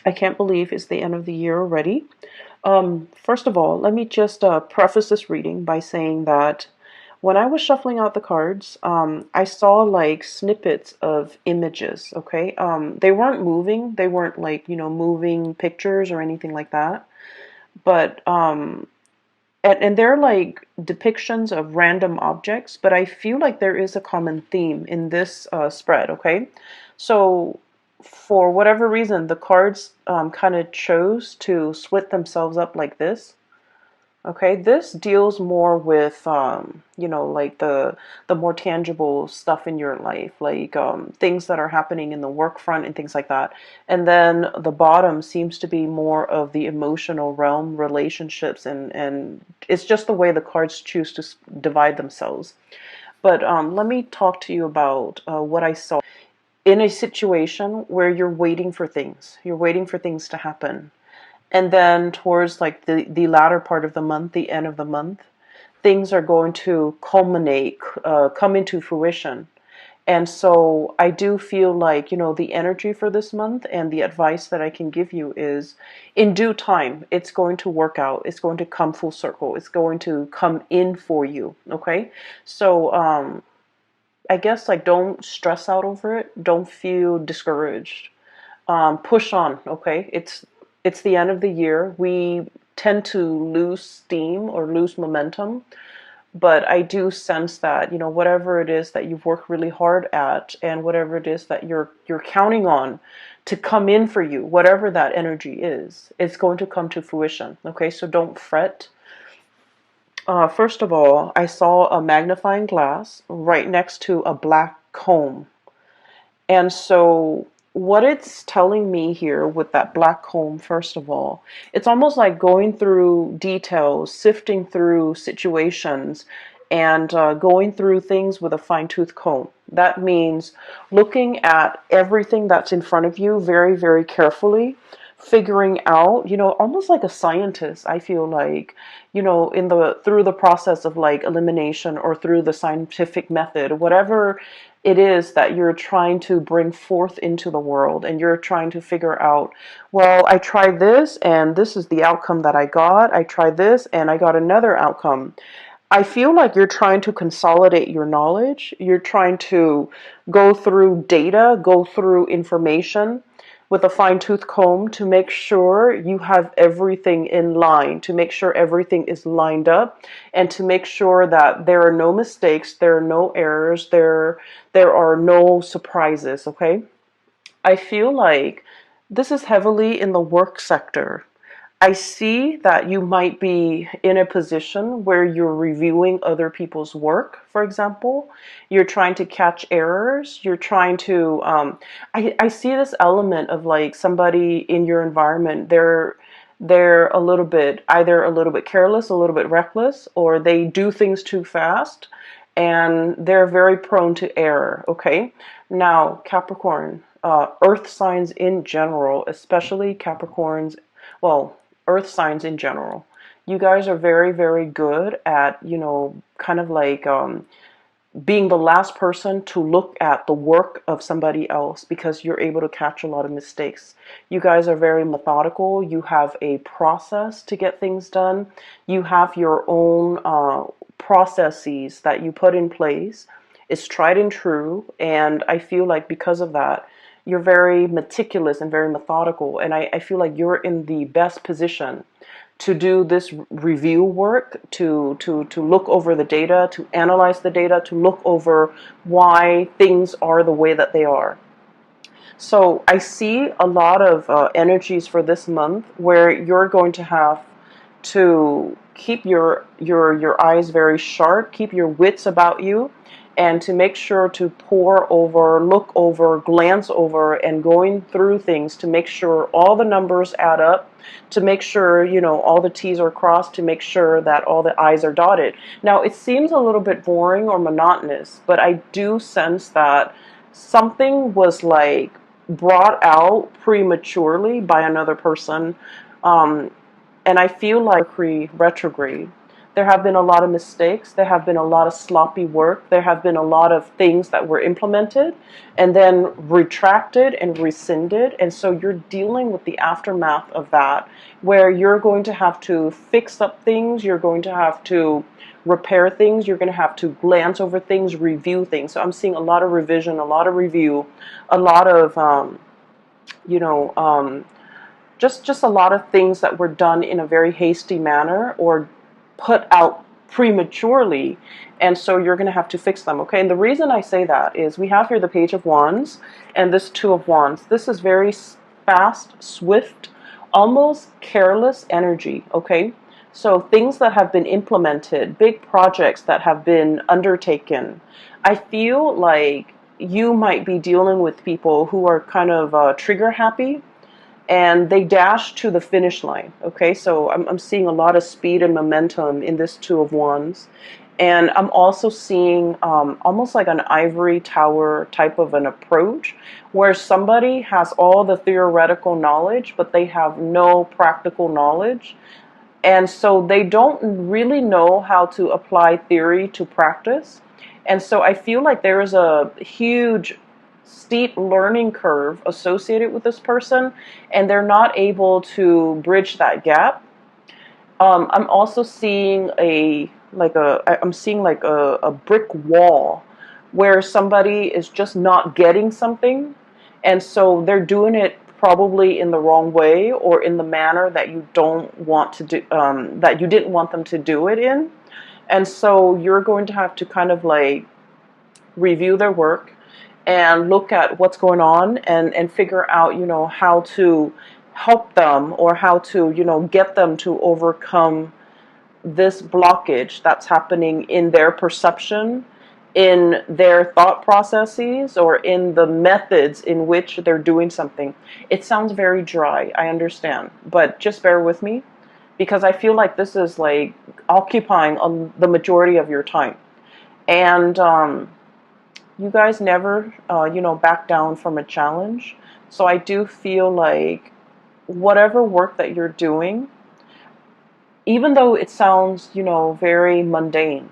I can't believe it's the end of the year already. First of all, let me just preface this reading by saying that when I was shuffling out the cards, I saw like snippets of images, okay? They weren't moving, they weren't like, moving pictures or anything like that. But, and they're like depictions of random objects, but I feel like there is a common theme in this spread, okay? So, for whatever reason, the cards kind of chose to split themselves up like this. Okay, this deals more with like the more tangible stuff in your life, like things that are happening in the work front and things like that. And then the bottom seems to be more of the emotional realm, relationships, and it's just the way the cards choose to divide themselves. But let me talk to you about what I saw in a situation where you're waiting for things. You're waiting for things to happen. And then towards like the latter part of the month, the end of the month, things are going to culminate, come into fruition. And so I do feel like, the energy for this month and the advice that I can give you is in due time, it's going to work out. It's going to come full circle. It's going to come in for you. Okay. So, I guess like don't stress out over it. Don't feel discouraged. Push on. Okay. It's the end of the year. We tend to lose steam or lose momentum, but I do sense that, whatever it is that you've worked really hard at and whatever it is that you're counting on to come in for you, whatever that energy is, it's going to come to fruition. Okay, so don't fret. First of all, I saw a magnifying glass right next to a black comb. And so, what it's telling me here with that black comb, first of all, it's almost like going through details, sifting through situations, and going through things with a fine tooth comb. That means looking at everything that's in front of you very, very carefully, figuring out, almost like a scientist, I feel like, in the through the process of like elimination or through the scientific method, whatever it is that you're trying to bring forth into the world, and you're trying to figure out, well, I tried this and this is the outcome that I got. I tried this and I got another outcome. I feel like you're trying to consolidate your knowledge. You're trying to go through data, go through information with a fine tooth comb to make sure you have everything in line, to make sure everything is lined up, and to make sure that there are no mistakes, there are no errors, there are no surprises, okay? I feel like this is heavily in the work sector. I see that you might be in a position where you're reviewing other people's work, for example. You're trying to catch errors. You're trying to, I see this element of like somebody in your environment, they're a little bit, either a little bit careless, a little bit reckless, or they do things too fast and they're very prone to error, okay? Now, Capricorn, earth signs in general, especially Capricorns, well, earth signs in general, you guys are very, very good at, kind of like being the last person to look at the work of somebody else because you're able to catch a lot of mistakes. You guys are very methodical. You have a process to get things done. You have your own processes that you put in place. It's tried and true. And I feel like because of that, you're very meticulous and very methodical. And I feel like you're in the best position to do this review work, to look over the data, to analyze the data, to look over why things are the way that they are. So I see a lot of energies for this month where you're going to have to keep your eyes very sharp, keep your wits about you, and to make sure to pour over, look over, glance over, and going through things to make sure all the numbers add up, to make sure, all the T's are crossed, to make sure that all the I's are dotted. Now, it seems a little bit boring or monotonous, but I do sense that something was like brought out prematurely by another person. And I feel like Mercury retrograde, There have been a lot of mistakes. There have been a lot of sloppy work. There have been a lot of things that were implemented and then retracted and rescinded. And so you're dealing with the aftermath of that, where you're going to have to fix up things. You're going to have to repair things. You're going to have to glance over things, review things. So I'm seeing a lot of revision, a lot of review, a lot of, you know, just a lot of things that were done in a very hasty manner or put out prematurely, and so you're going to have to fix them. Okay, and the reason I say that is we have here the Page of Wands and this Two of Wands. This is very fast, swift, almost careless energy. Okay, so things that have been implemented, big projects that have been undertaken. I feel like you might be dealing with people who are kind of trigger happy, and they dash to the finish line. Okay, so I'm seeing a lot of speed and momentum in this Two of Wands. And I'm also seeing almost like an ivory tower type of an approach where somebody has all the theoretical knowledge, but they have no practical knowledge. And so they don't really know how to apply theory to practice. And so I feel like there is a huge steep learning curve associated with this person, and they're not able to bridge that gap. I'm also seeing I'm seeing like a brick wall where somebody is just not getting something, and so they're doing it probably in the wrong way or in the manner that you don't want to do, that you didn't want them to do it in. And so you're going to have to kind of like review their work and look at what's going on, and figure out, how to help them or how to, get them to overcome this blockage that's happening in their perception, in their thought processes, or in the methods in which they're doing something. It sounds very dry, I understand, but just bear with me, because I feel like this is like occupying the majority of your time. And you guys never, back down from a challenge. So I do feel like whatever work that you're doing, even though it sounds, very mundane,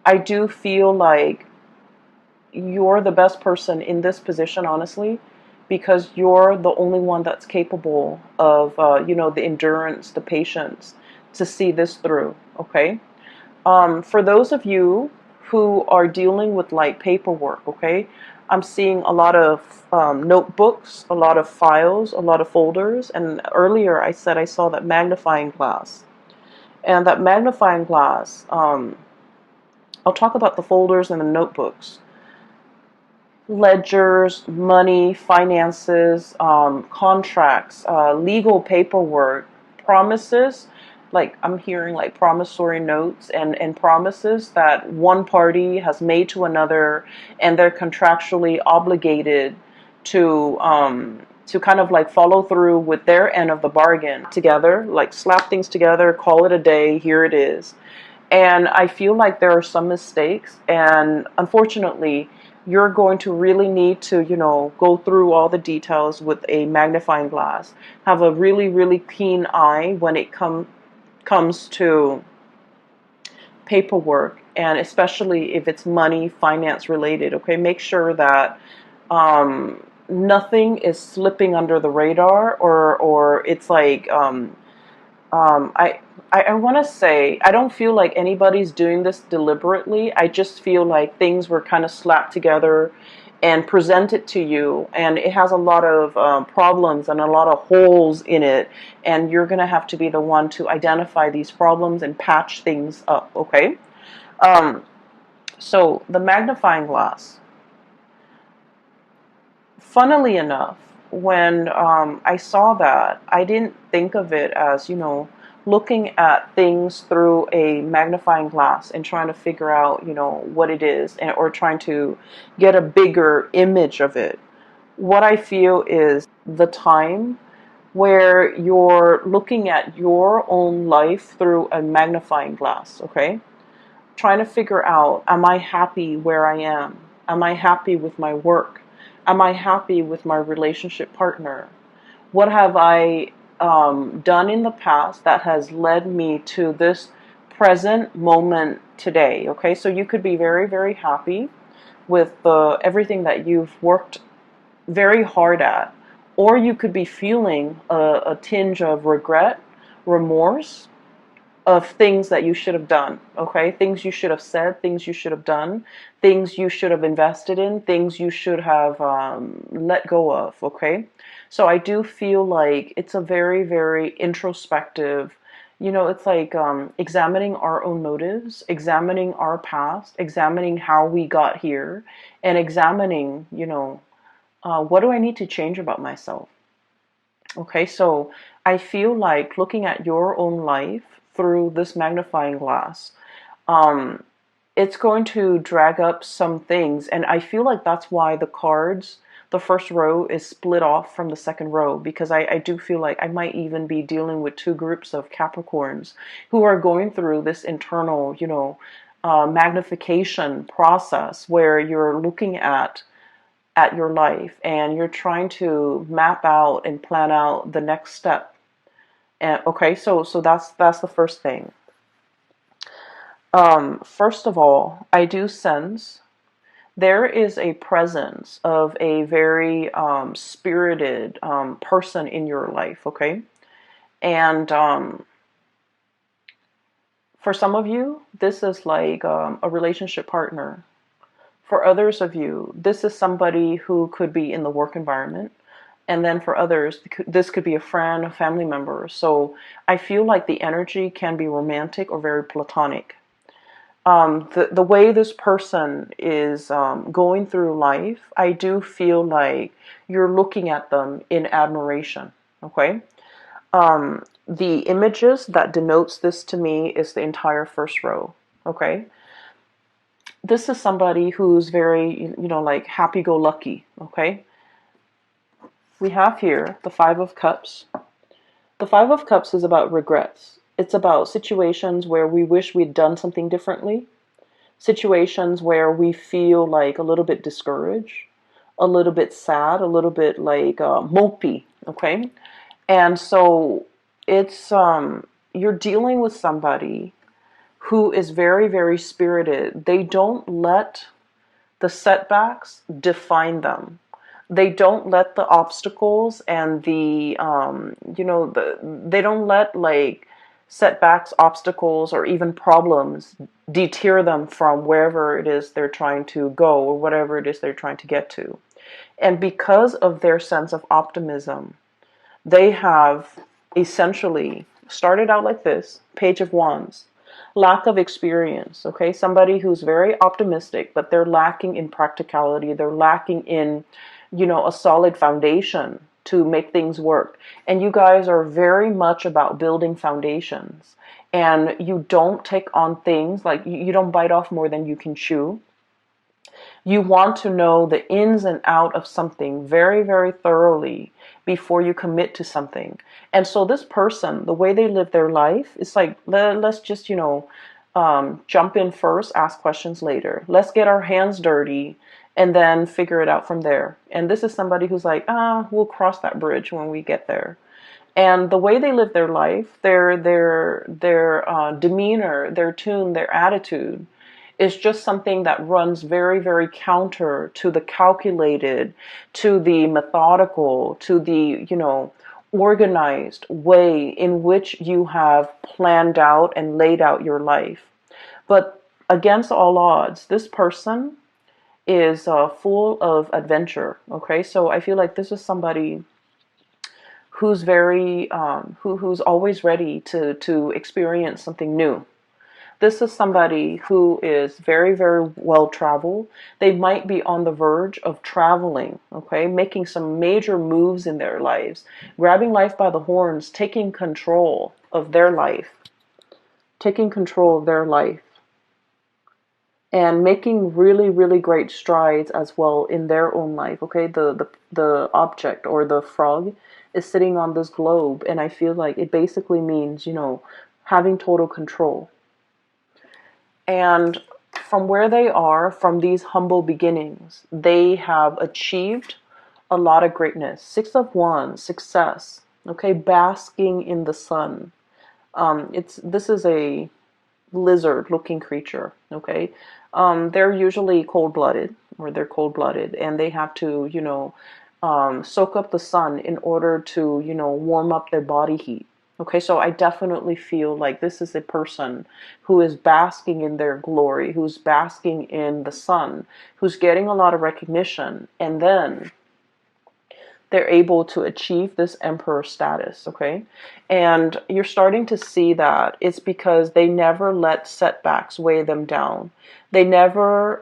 I do feel like you're the best person in this position, honestly, because you're the only one that's capable of, the endurance, the patience to see this through, okay? For those of you who are dealing with like paperwork, okay, I'm seeing a lot of notebooks, a lot of files, a lot of folders, and earlier I said I saw that magnifying glass. And that magnifying glass, I'll talk about the folders and the notebooks. Ledgers, money, finances, contracts, legal paperwork, promises. Like I'm hearing like promissory notes and promises that one party has made to another, and they're contractually obligated to kind of like follow through with their end of the bargain together, like slap things together, call it a day, here it is. And I feel like there are some mistakes, and unfortunately, you're going to really need to, go through all the details with a magnifying glass. Have a really, really keen eye when it comes to paperwork, and especially if it's money, finance related. Okay, make sure that nothing is slipping under the radar, or it's like I want to say, I don't feel like anybody's doing this deliberately. I just feel like things were kind of slapped together and presented to you, and it has a lot of problems and a lot of holes in it, and you're going to have to be the one to identify these problems and patch things up, okay? So the magnifying glass. Funnily enough, when I saw that, I didn't think of it as, looking at things through a magnifying glass and trying to figure out, what it is, or trying to get a bigger image of it. What I feel is the time where you're looking at your own life through a magnifying glass, okay? Trying to figure out, am I happy where I am? Am I happy with my work? Am I happy with my relationship partner? What have I done in the past that has led me to this present moment today. Okay, so you could be very, very happy with everything that you've worked very hard at, or you could be feeling a tinge of regret, remorse, of things that you should have done, okay? Things you should have said, things you should have done, things you should have invested in, things you should have let go of, okay? So I do feel like it's a very, very introspective, it's like examining our own motives, examining our past, examining how we got here, and examining, what do I need to change about myself? Okay, so I feel like looking at your own life through this magnifying glass, um, it's going to drag up some things. And I feel like that's why the cards, the first row is split off from the second row, because I do feel like I might even be dealing with two groups of Capricorns who are going through this internal, magnification process where you're looking at your life and you're trying to map out and plan out the next step. And okay, so that's the first thing. First of all, I do sense there is a presence of a very spirited person in your life, okay? And for some of you, this is like a relationship partner. For others of you, this is somebody who could be in the work environment. And then for others, this could be a friend, a family member. So I feel like the energy can be romantic or very platonic. The way this person is going through life, I do feel like you're looking at them in admiration. Okay. The images that denotes this to me is the entire first row. Okay. This is somebody who's very, like happy-go-lucky. Okay. We have here the Five of Cups. The Five of Cups is about regrets. It's about situations where we wish we'd done something differently, situations where we feel like a little bit discouraged, a little bit sad, a little bit like mopey, okay? And so it's you're dealing with somebody who is very, very spirited. They don't let the setbacks define them. They don't let the obstacles and they don't let like setbacks, obstacles, or even problems deter them from wherever it is they're trying to go or whatever it is they're trying to get to. And because of their sense of optimism, they have essentially started out like this, Page of Wands. Lack of experience, okay? Somebody who's very optimistic, but they're lacking in practicality. They're lacking in, a solid foundation to make things work. And you guys are very much about building foundations. And you don't take on things, like you don't bite off more than you can chew. You want to know the ins and out of something very, very thoroughly before you commit to something. And so this person, the way they live their life, it's like, let's just, jump in first, ask questions later. Let's get our hands dirty and then figure it out from there. And this is somebody who's like, we'll cross that bridge when we get there. And the way they live their life, their demeanor, their tune, their attitude, is just something that runs very, very counter to the calculated, to the methodical, to the, organized way in which you have planned out and laid out your life. But against all odds, this person is full of adventure. Okay, so I feel like this is somebody who's very, who's always ready to experience something new. This is somebody who is very, very well traveled. They might be on the verge of traveling, okay, making some major moves in their lives, grabbing life by the horns, taking control of their life, and making really, really great strides as well in their own life, okay? The object or the frog is sitting on this globe, and I feel like it basically means, having total control. And from where they are, from these humble beginnings, they have achieved a lot of greatness. Six of Wands, success, okay, basking in the sun. This is a lizard looking creature. Okay. They're usually cold-blooded, or they're cold-blooded, and they have to, soak up the sun in order to, warm up their body heat. Okay, so I definitely feel like this is a person who is basking in their glory, who's basking in the sun, who's getting a lot of recognition, and then they're able to achieve this emperor status. Okay, and you're starting to see that it's because they never let setbacks weigh them down. They never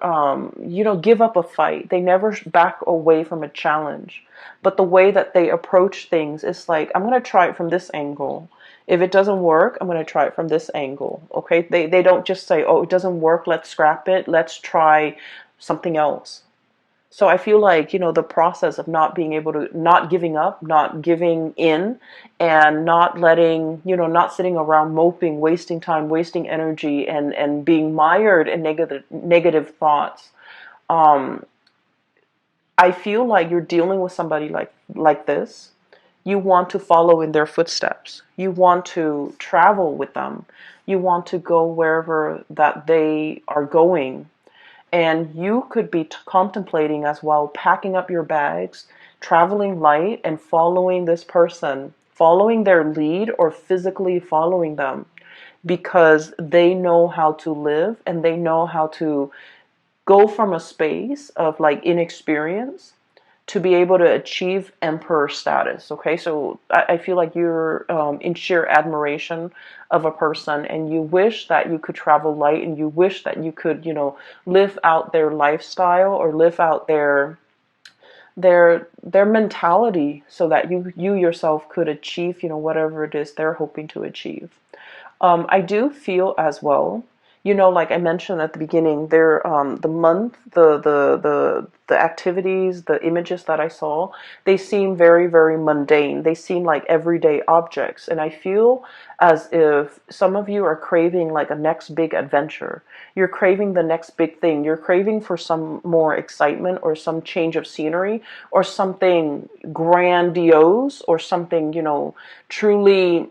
give up a fight. They never back away from a challenge. But the way that they approach things is like, I'm going to try it from this angle. If it doesn't work, I'm going to try it from this angle. Okay, they don't just say, oh, it doesn't work, let's scrap it, let's try something else. So I feel like, the process of not being able to, not giving up, not giving in, and not letting, not sitting around moping, wasting time, wasting energy, and being mired in negative thoughts. Um, I feel like you're dealing with somebody like this. You want to follow in their footsteps. You want to travel with them. You want to go wherever that they are going, and you could be contemplating as well, packing up your bags, traveling light, and following this person, following their lead, or physically following them, because they know how to live and they know how to go from a space of like inexperience to be able to achieve emperor status. Okay, so I feel like you're in sheer admiration of a person, and you wish that you could travel light, and you wish that you could, live out their lifestyle, or live out their mentality, so that you yourself could achieve, whatever it is they're hoping to achieve. I do feel as well, like I mentioned at the beginning, there, the month, the activities, the images that I saw, they seem very, very mundane. They seem like everyday objects, and I feel as if some of you are craving like a next big adventure. You're craving the next big thing. You're craving for some more excitement, or some change of scenery, or something grandiose, or something, truly,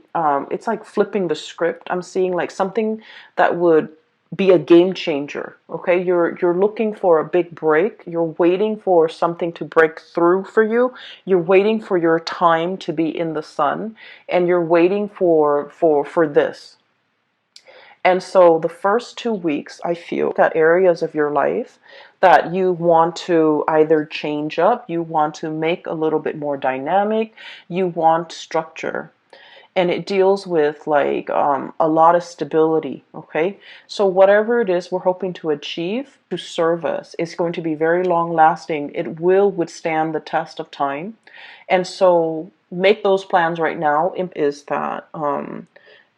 it's like flipping the script. I'm seeing like something that would be a game changer. Okay, you're looking for a big break. You're waiting for something to break through for you. You're waiting for your time to be in the sun, and you're waiting for this. And so the first 2 weeks, I feel, got areas of your life that you want to either change up, you want to make a little bit more dynamic, you want structure. And it deals with like a lot of stability. Okay, so whatever it is we're hoping to achieve to serve us, it's going to be very long lasting. It will withstand the test of time. And so make those plans right now. Is that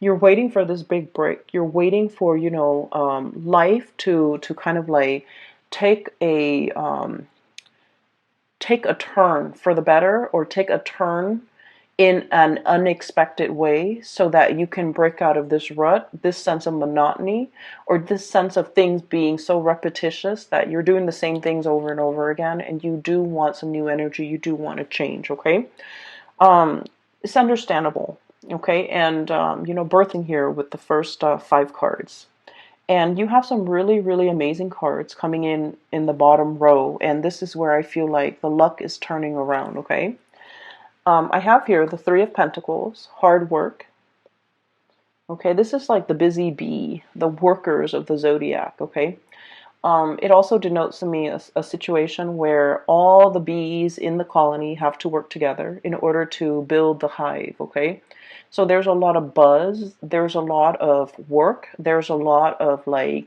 you're waiting for this big break. You're waiting for, life to kind of like take a turn for the better, or take a turn in an unexpected way, so that you can break out of this rut, this sense of monotony, or this sense of things being so repetitious that you're doing the same things over and over again, and you do want some new energy, you do want to change. Okay, it's understandable. Okay, and birthing here with the first 5 cards. And you have some really, really amazing cards coming in the bottom row, and this is where I feel like the luck is turning around. Okay, I have here the Three of Pentacles, hard work. Okay, this is like the busy bee, the workers of the zodiac. Okay, it also denotes to me a situation where all the bees in the colony have to work together in order to build the hive. Okay, so there's a lot of buzz, there's a lot of work, there's a lot of like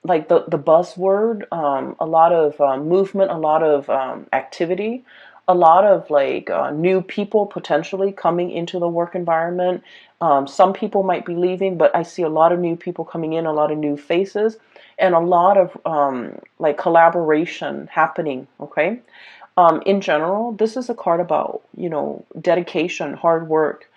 the buzzword, a lot of movement, a lot of activity, a lot of like new people potentially coming into the work environment. Some people might be leaving, but I see a lot of new people coming in, a lot of new faces, and a lot of like collaboration happening. Okay, in general, this is a card about dedication, hard work.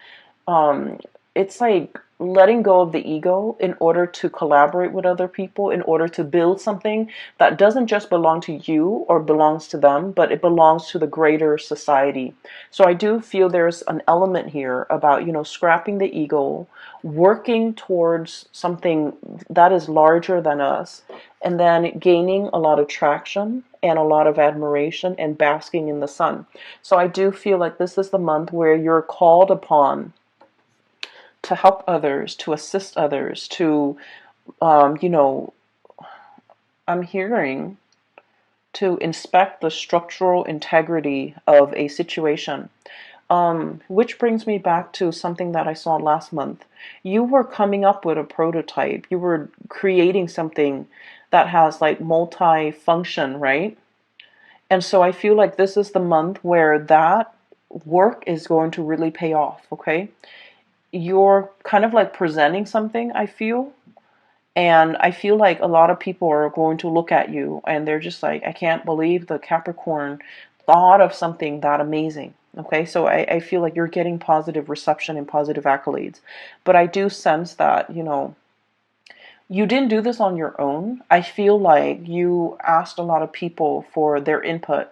It's like letting go of the ego in order to collaborate with other people, in order to build something that doesn't just belong to you or belongs to them, but it belongs to the greater society. So I do feel there's an element here about, scrapping the ego, working towards something that is larger than us, and then gaining a lot of traction and a lot of admiration and basking in the sun. So I do feel like this is the month where you're called upon to help others, to assist others, to, um, you know, I'm hearing to inspect the structural integrity of a situation. Which brings me back to something that I saw last month. You were coming up with a prototype. You were creating something that has like multi-function, right? And so I feel like this is the month where that work is going to really pay off, okay? You're kind of like presenting something, I feel. And I feel like a lot of people are going to look at you and they're just like, I can't believe the Capricorn thought of something that amazing. Okay, so I feel like you're getting positive reception and positive accolades. But I do sense that, you didn't do this on your own. I feel like you asked a lot of people for their input.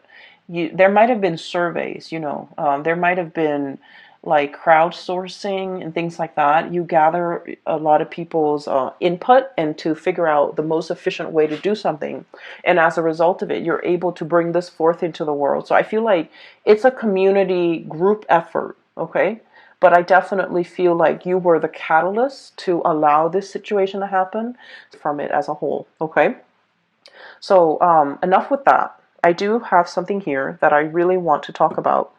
There might have been surveys, there might have been like crowdsourcing and things like that. You gather a lot of people's input and to figure out the most efficient way to do something. And as a result of it, you're able to bring this forth into the world. So I feel like it's a community group effort, okay? But I definitely feel like you were the catalyst to allow this situation to happen from it as a whole, okay? So enough with that. I do have something here that I really want to talk about.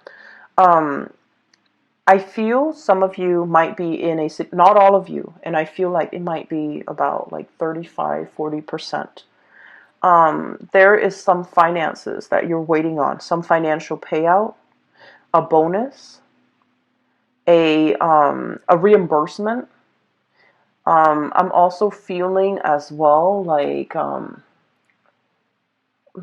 I feel some of you might be in a, not all of you, and I feel like it might be about like 35-40%. There is some finances that you're waiting on, some financial payout, a bonus, a reimbursement. I'm also feeling as well like I'm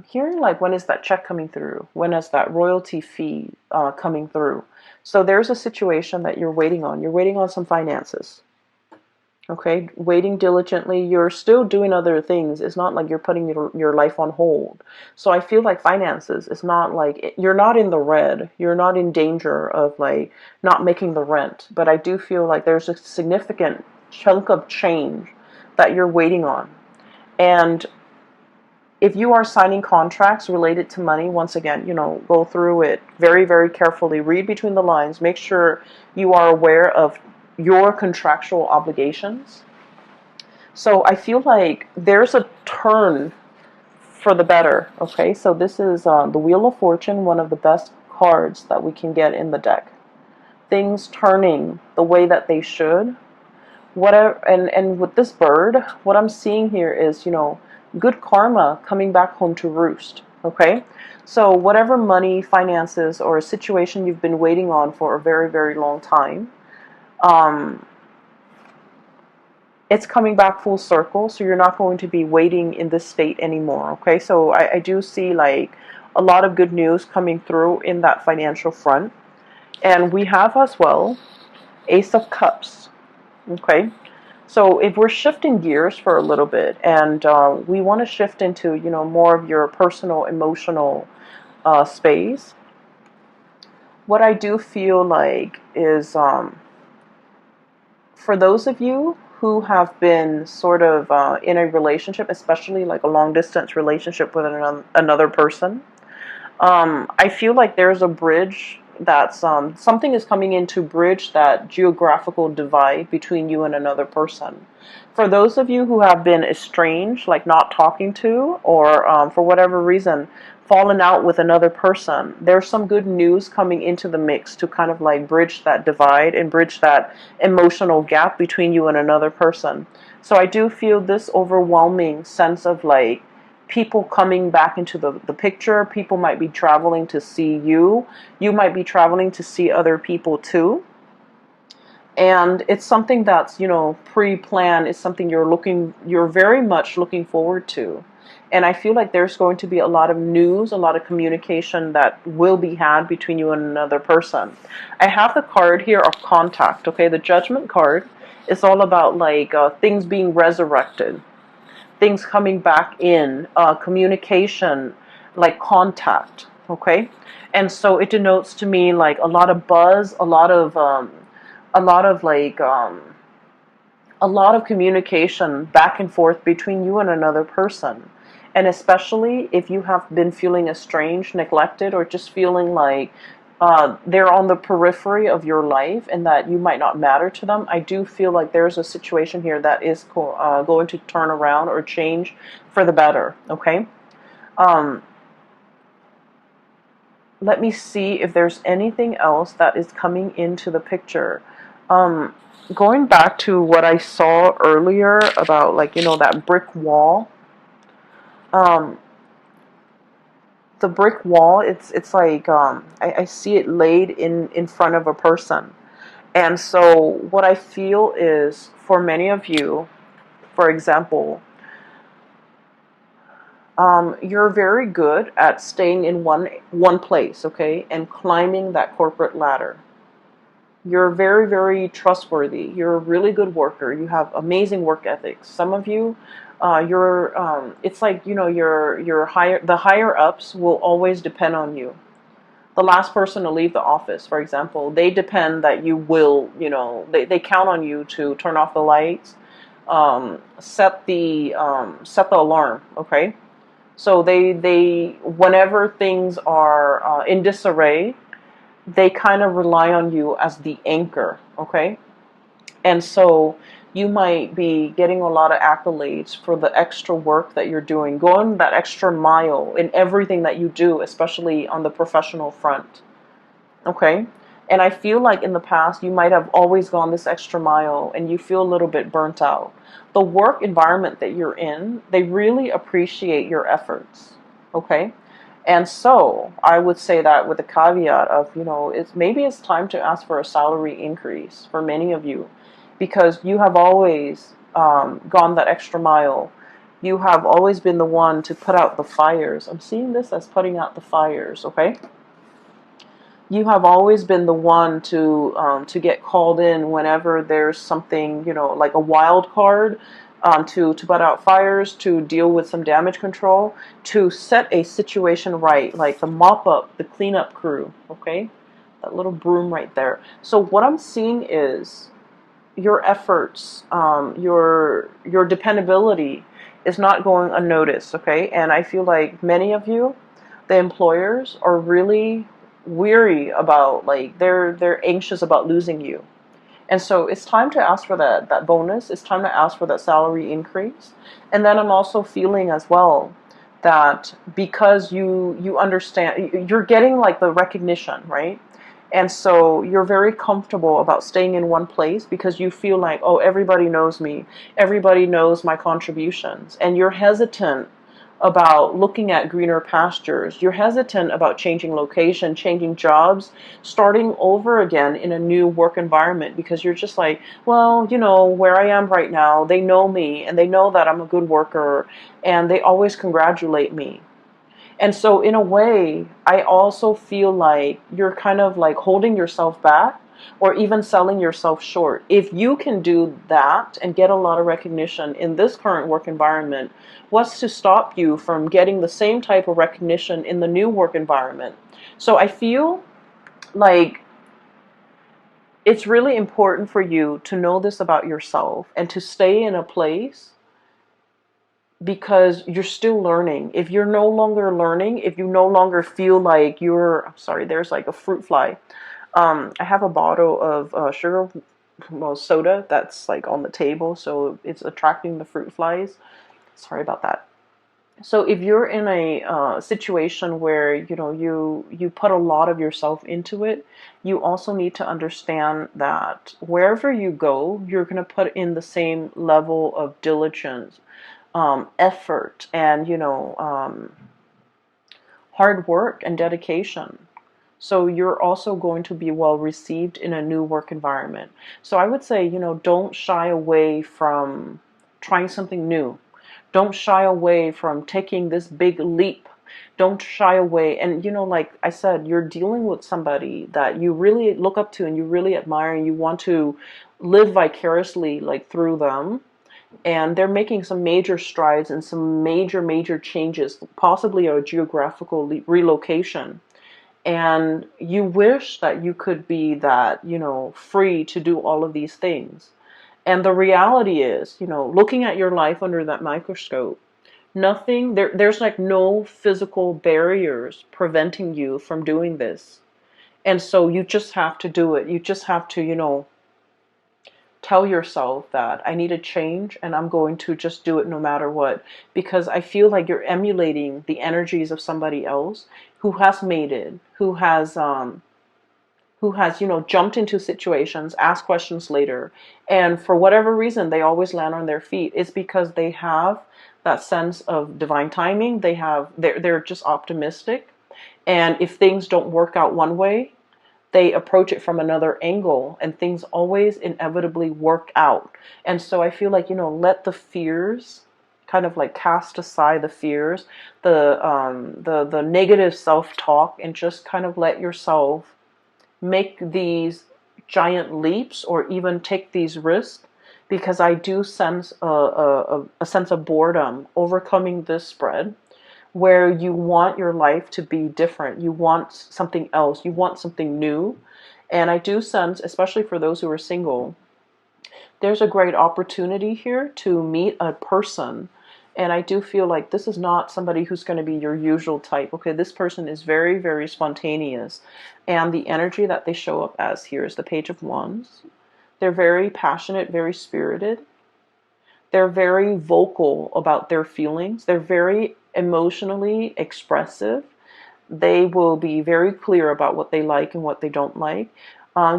hearing like, when is that check coming through? When is that royalty fee coming through? So there's a situation that you're waiting on. You're waiting on some finances. Okay, waiting diligently. You're still doing other things. It's not like you're putting your life on hold. So I feel like finances is not like, you're not in the red. You're not in danger of like not making the rent. But I do feel like there's a significant chunk of change that you're waiting on. And if you are signing contracts related to money, once again, go through it very, very carefully. Read between the lines. Make sure you are aware of your contractual obligations. So I feel like there's a turn for the better, okay? So this is the Wheel of Fortune, one of the best cards that we can get in the deck. Things turning the way that they should. Whatever, and with this bird, what I'm seeing here is, good karma coming back home to roost, okay? So whatever money, finances, or a situation you've been waiting on for a very, very long time, it's coming back full circle, so you're not going to be waiting in this state anymore, okay? So I do see like a lot of good news coming through in that financial front. And we have as well Ace of Cups, okay? So if we're shifting gears for a little bit and we want to shift into, more of your personal, emotional space, what I do feel like is for those of you who have been sort of in a relationship, especially like a long distance relationship with another person, I feel like there's a bridge that's something is coming in to bridge that geographical divide between you and another person. For those of you who have been estranged, like not talking to, or for whatever reason, fallen out with another person, there's some good news coming into the mix to kind of like bridge that divide and bridge that emotional gap between you and another person. So I do feel this overwhelming sense of like, people coming back into the picture. People might be traveling to see you. You might be traveling to see other people too. And it's something that's, pre-planned. It's something you're very much looking forward to. And I feel like there's going to be a lot of news, a lot of communication that will be had between you and another person. I have the card here of contact, okay, the Judgment card. It's all about like things being resurrected, things coming back in, communication, like contact. Okay, and so it denotes to me like a lot of buzz, a lot of like a lot of communication back and forth between you and another person. And especially if you have been feeling estranged, neglected, or just feeling like they're on the periphery of your life and that you might not matter to them, I do feel like there's a situation here that is going to turn around or change for the better. Okay? Um, let me see if there's anything else that is coming into the picture. Um, going back to what I saw earlier about like, that brick wall. Um, the brick wall, it's like I see it laid in front of a person. And so what I feel is for many of you, for example, you're very good at staying in one place, okay, and climbing that corporate ladder. You're very, very trustworthy. You're a really good worker. You have amazing work ethics. Some of you, it's like, the higher ups will always depend on you. The last person to leave the office, for example, they depend that you will, they count on you to turn off the lights, set the alarm, okay? So whenever things are in disarray, they kind of rely on you as the anchor, okay? And so you might be getting a lot of accolades for the extra work that you're doing, going that extra mile in everything that you do, especially on the professional front, okay? And I feel like in the past, you might have always gone this extra mile and you feel a little bit burnt out. The work environment that you're in, they really appreciate your efforts, okay? And so I would say that with the caveat of, it's time to ask for a salary increase for many of you, because you have always gone that extra mile. You have always been the one to put out the fires. I'm seeing this as putting out the fires, okay? You have always been the one to get called in whenever there's something, like a wild card, to put out fires, to deal with some damage control, to set a situation right, like the mop up, the cleanup crew, okay? That little broom right there. So what I'm seeing is your efforts, your dependability is not going unnoticed, okay? And I feel like many of you, the employers, are really weary about, like, they're anxious about losing you. And so it's time to ask for that bonus. It's time to ask for that salary increase. And then I'm also feeling as well that because you understand, you're getting like the recognition, right? And so you're very comfortable about staying in one place because you feel like, oh, everybody knows me. Everybody knows my contributions. And you're hesitant about looking at greener pastures. You're hesitant about changing location, changing jobs, starting over again in a new work environment because you're just like, well, where I am right now, they know me and they know that I'm a good worker and they always congratulate me. And so in a way, I also feel like you're kind of like holding yourself back or even selling yourself short. If you can do that and get a lot of recognition in this current work environment, what's to stop you from getting the same type of recognition in the new work environment? So I feel like it's really important for you to know this about yourself and to stay in a place because you're still learning. If you're no longer learning, if you no longer feel like I'm sorry, there's like a fruit fly. I have a bottle of soda that's like on the table, so it's attracting the fruit flies. Sorry about that. So if you're in a situation where you put a lot of yourself into it, you also need to understand that wherever you go, you're going to put in the same level of diligence, effort, and hard work and dedication. So you're also going to be well received in a new work environment. So I would say, don't shy away from trying something new. Don't shy away from taking this big leap Don't shy away. And, like I said, you're dealing with somebody that you really look up to and you really admire, and you want to live vicariously like through them. And they're making some major strides and some major changes, possibly a geographical relocation. And you wish that you could be that, free to do all of these things. And the reality is, looking at your life under that microscope, there's like no physical barriers preventing you from doing this. And so you just have to do it. You just have to, tell yourself that I need a change and I'm going to just do it no matter what. Because I feel like you're emulating the energies of somebody else who has made it, who has jumped into situations, asked questions later, and for whatever reason they always land on their feet. It's because they have that sense of divine timing. They're just optimistic, and if things don't work out one way, they approach it from another angle, and things always inevitably work out. And so I feel like, let the fears kind of like cast aside the fears, the negative self-talk, and just kind of let yourself make these giant leaps or even take these risks, because I do sense a sense of boredom overcoming this spread, where you want your life to be different. You want something else. You want something new. And I do sense, especially for those who are single, there's a great opportunity here to meet a person. And I do feel like this is not somebody who's going to be your usual type. Okay, this person is very spontaneous. And the energy that they show up as here is the Page of Wands. They're very passionate, very spirited. They're very vocal about their feelings. They're very emotionally expressive. They will be very clear about what they like and what they don't like.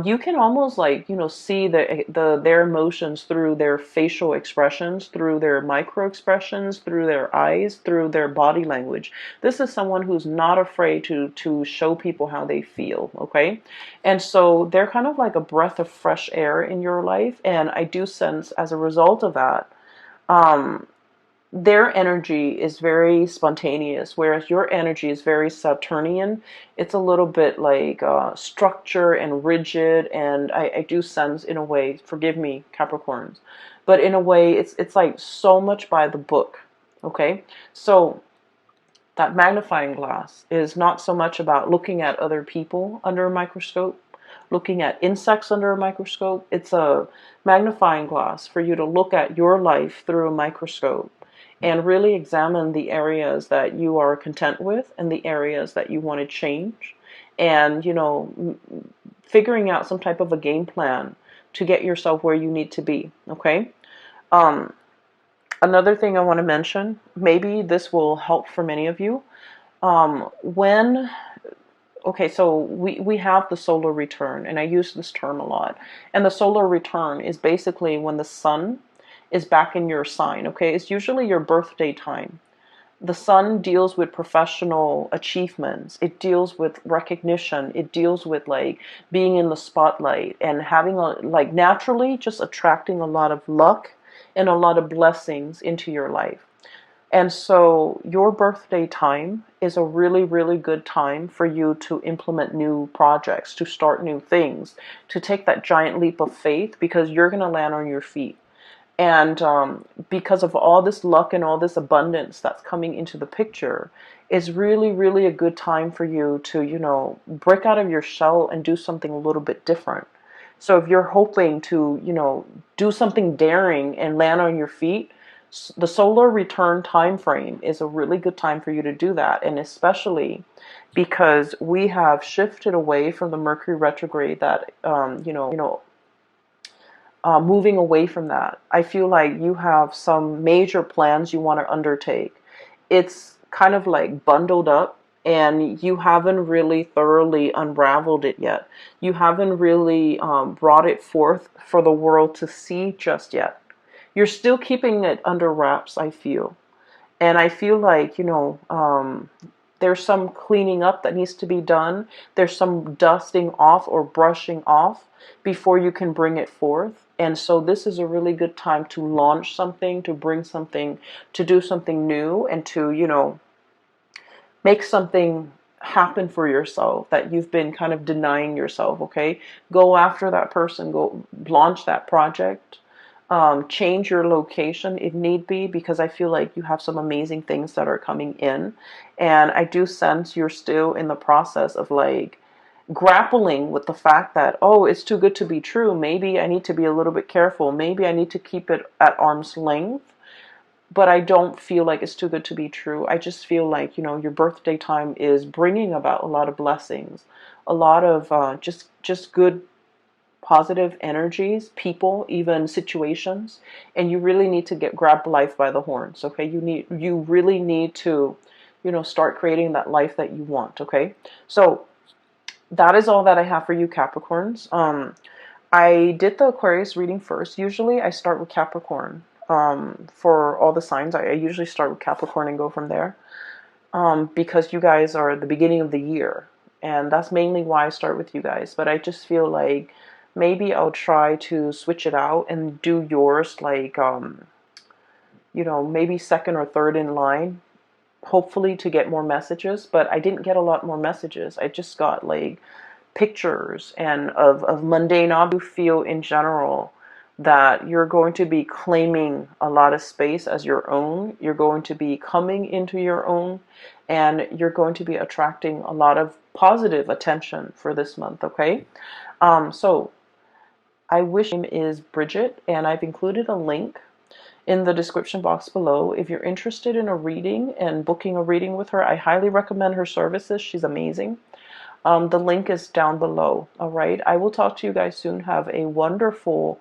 You can almost like, see their emotions through their facial expressions, through their micro expressions, through their eyes, through their body language. This is someone who's not afraid to show people how they feel, okay? And so they're kind of like a breath of fresh air in your life. And I do sense as a result of that, their energy is very spontaneous, whereas your energy is very Saturnian. It's a little bit like structure and rigid, and I do sense, in a way, forgive me, Capricorns, but in a way, it's like so much by the book. Okay, so that magnifying glass is not so much about looking at other people under a microscope, looking at insects under a microscope. It's a magnifying glass for you to look at your life through a microscope and really examine the areas that you are content with and the areas that you want to change. And, figuring out some type of a game plan to get yourself where you need to be. Okay. Another thing I want to mention, maybe this will help for many of you. Okay, so we have the solar return, and I use this term a lot. And the solar return is basically when the sun is back in your sign, okay? It's usually your birthday time. The sun deals with professional achievements. It deals with recognition. It deals with like being in the spotlight and having naturally just attracting a lot of luck and a lot of blessings into your life. And so your birthday time is a really good time for you to implement new projects, to start new things, to take that giant leap of faith, because you're going to land on your feet. And because of all this luck and all this abundance that's coming into the picture, it's really a good time for you to, break out of your shell and do something a little bit different. So if you're hoping to, do something daring and land on your feet, the solar return time frame is a really good time for you to do that. And especially because we have shifted away from the Mercury retrograde that, moving away from that, I feel like you have some major plans you want to undertake. It's kind of like bundled up, and you haven't really thoroughly unraveled it yet. You haven't really brought it forth for the world to see just yet. You're still keeping it under wraps, I feel. And I feel like, there's some cleaning up that needs to be done. There's some dusting off or brushing off before you can bring it forth. And so this is a really good time to launch something, to bring something, to do something new, and to, Make something happen for yourself that you've been kind of denying yourself, okay? Go after that person, go launch that project, change your location if need be, because I feel like you have some amazing things that are coming in. And I do sense you're still in the process of like grappling with the fact that, oh, it's too good to be true. Maybe I need to be a little bit careful. Maybe I need to keep it at arm's length, but I don't feel like it's too good to be true. I just feel like, your birthday time is bringing about a lot of blessings, a lot of just good, positive energies, people, even situations, and you really need to grab life by the horns. Okay, you really need to, start creating that life that you want. Okay, so that is all that I have for you, Capricorns. I did the Aquarius reading first. Usually I start with Capricorn. For all the signs, I usually start with Capricorn and go from there. Because you guys are the beginning of the year. And that's mainly why I start with you guys. But I just feel like maybe I'll try to switch it out and do yours like, maybe second or third in line, hopefully to get more messages. But I didn't get a lot more messages. I just got like pictures and of mundane objects. You feel in general that you're going to be claiming a lot of space as your own. You're going to be coming into your own, and you're going to be attracting a lot of positive attention for this month, okay? So I wish. My name is Bridget, and I've included a link in the description box below. If you're interested in a reading and booking a reading with her, I highly recommend her services. She's amazing. The link is down below. All right. I will talk to you guys soon. Have a wonderful